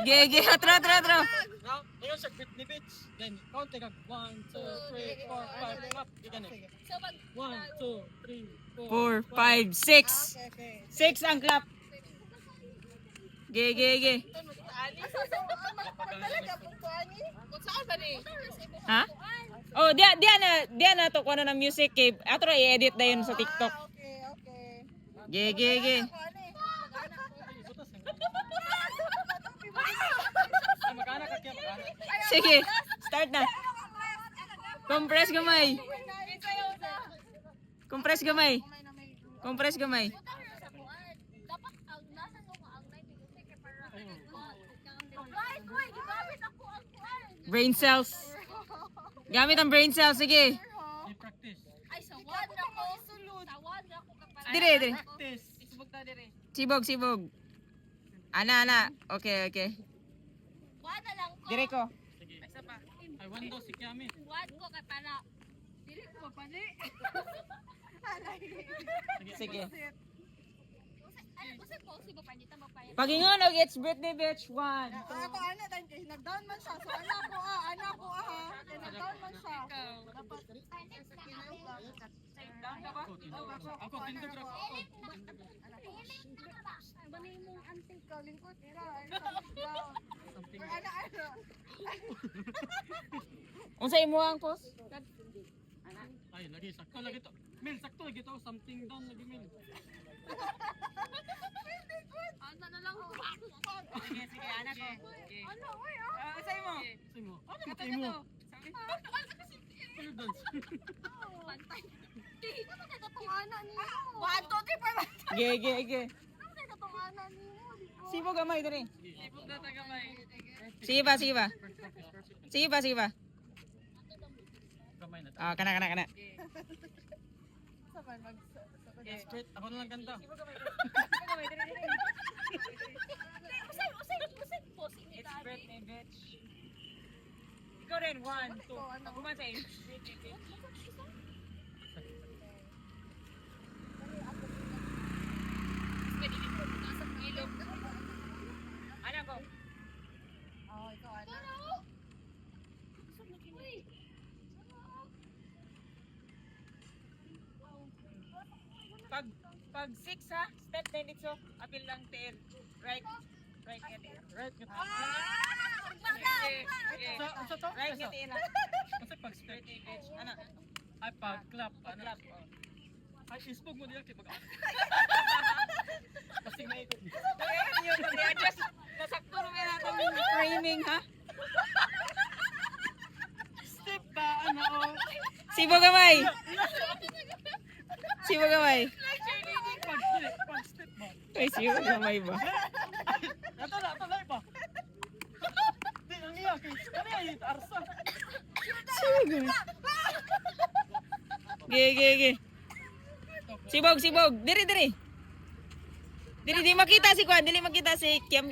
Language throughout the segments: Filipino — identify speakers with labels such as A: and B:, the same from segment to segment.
A: Gege, atro.
B: Now, ngayon sa Britney Beach. Then, count ka. 1, 2, 3, 4, 5, clap. Ganun. 1, 2, 3,
A: 4, 5, 6. 6 ang clap. Gege. Ha? Oh, dia na to kuno ng music kay atro i-edit dayon sa TikTok. Gege. Sige, start na. Compress gamay. Brain cells. Gamit ang brain cells, sige.
B: practice.
A: Dire.
B: Practice.
A: Sibog. Ana. Okay. Dire ko.
B: Sige. Ay, one daw si Kiami.
A: Sige. Pagingon og it's Britney Beach 1.
C: Ako nag-down man siya. So anak ko ha. Nag-down man siya. Dapat
B: Ako tindog ra ko.
C: bani mong anting ka lingkod ka.
A: Unsa imong post?
B: Ay, lagi sakto lagi to. Mil, sakto lagi to. Something down lagi mil.
A: Sige, anak ko.
C: Ano, oy,
A: Sa imo.
B: Simo. Ano ka mo? Ano dance?
A: Gege. Sibog gamay dire. Sige ba.
B: Kamay na to.
A: Ah, kana.
B: Straight, ako na lang ganda.
A: It's Britney Beach. Ikaw rin, 1, 2. Ako man sa It's Britney Beach. Anak ko.
C: Oh, ikaw anak.
A: Pag 6 ha, step din dito. Apil lang tail. Right nga tail.
B: Right, nga.
A: Sige.
B: Sa to?
A: Right nga tail ha.
B: Kasi pag straight.
A: Britney Beach. Ano?
B: Ay, pag clap. Ano?
A: Clap. Oh.
B: Ay, isbog mo diyan kay pag Kasi may
A: Kaya yun, adjust. Nasakto naman natin yung framing ha.
B: step ba? Ano?
A: Sibog gamay.
B: Pag step ba?
A: Ay, sibog gamay ba?
B: Ato na ba? Di, ang iya. Kani ay arsa.
A: Sibog gamay. Ge. Sibog. Diri. Di makita si Kwan, dili makita si Kiam.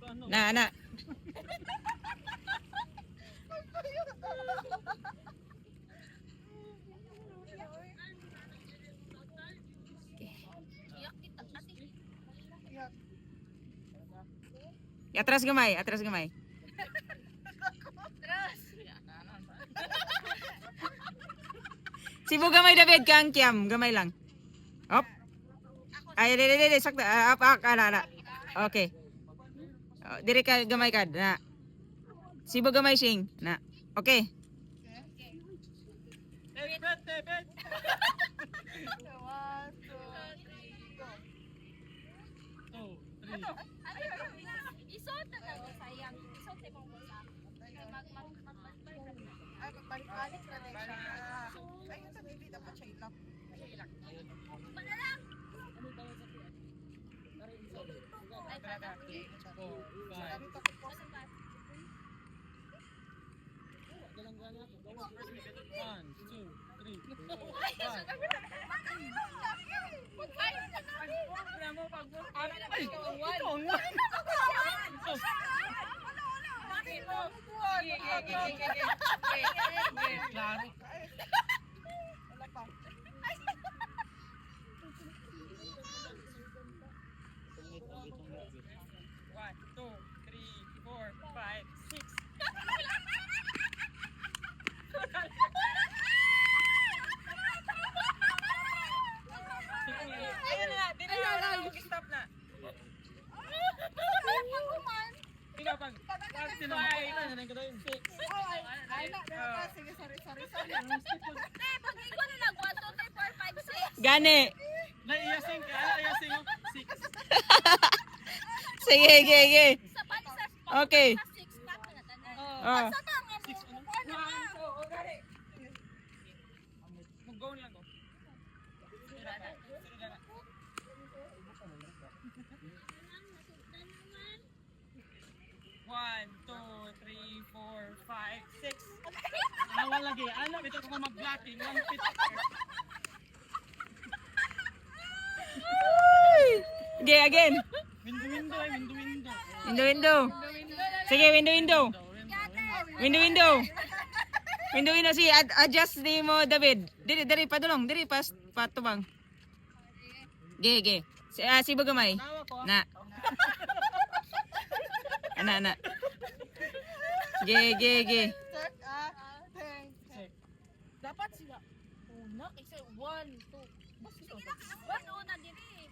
B: Ano?
A: Na. Atras gamay. Sibog gamay David kang Kiam, gamay lang. Hop. Ay, dili, sakto. Ana. Okay. Diri ka gamay ka na. Sibog gamay sing na. Okay.
B: Bet. Two, three.
D: Isot na lang sayang. Isot sa mong bosa.
C: Ay, pagbalik na din siya. Ayun sa baby, dapat siya ilak.
B: Four, five.
C: Sabi takot po sa
B: 1, 2, 3, 4, 5. Ay, ikaw nga. Klaro.
C: wala pa.
B: Six.
C: Ay, sige, sorry.
D: Te, pag ikaw na lang, 1, 2, 3, 4, 5, 6.
A: Gani.
B: Iyasing ka. Iyasing mo. Six.
A: Sige, sige.
D: Sa panisas,
A: Okay.
D: sa 6 pack na tanan.
A: Oh.
B: Six. Ano? Mag-go lang ko. One, two, three, four, five, six. Awa lagi. Ano, ito ko mag-blocking. One pit.
A: Okay, again.
B: Window.
A: Window. Sige, window. Window. Si adjust ni mo, David. Diri, padulong. Diri, patubang. Ge. Si Bagamay.
B: Tawa ko.
A: Na. Ana. Ge.
C: Check, dapat sila. Una, isa, 1, 2.
D: Sige na, 1 una diri.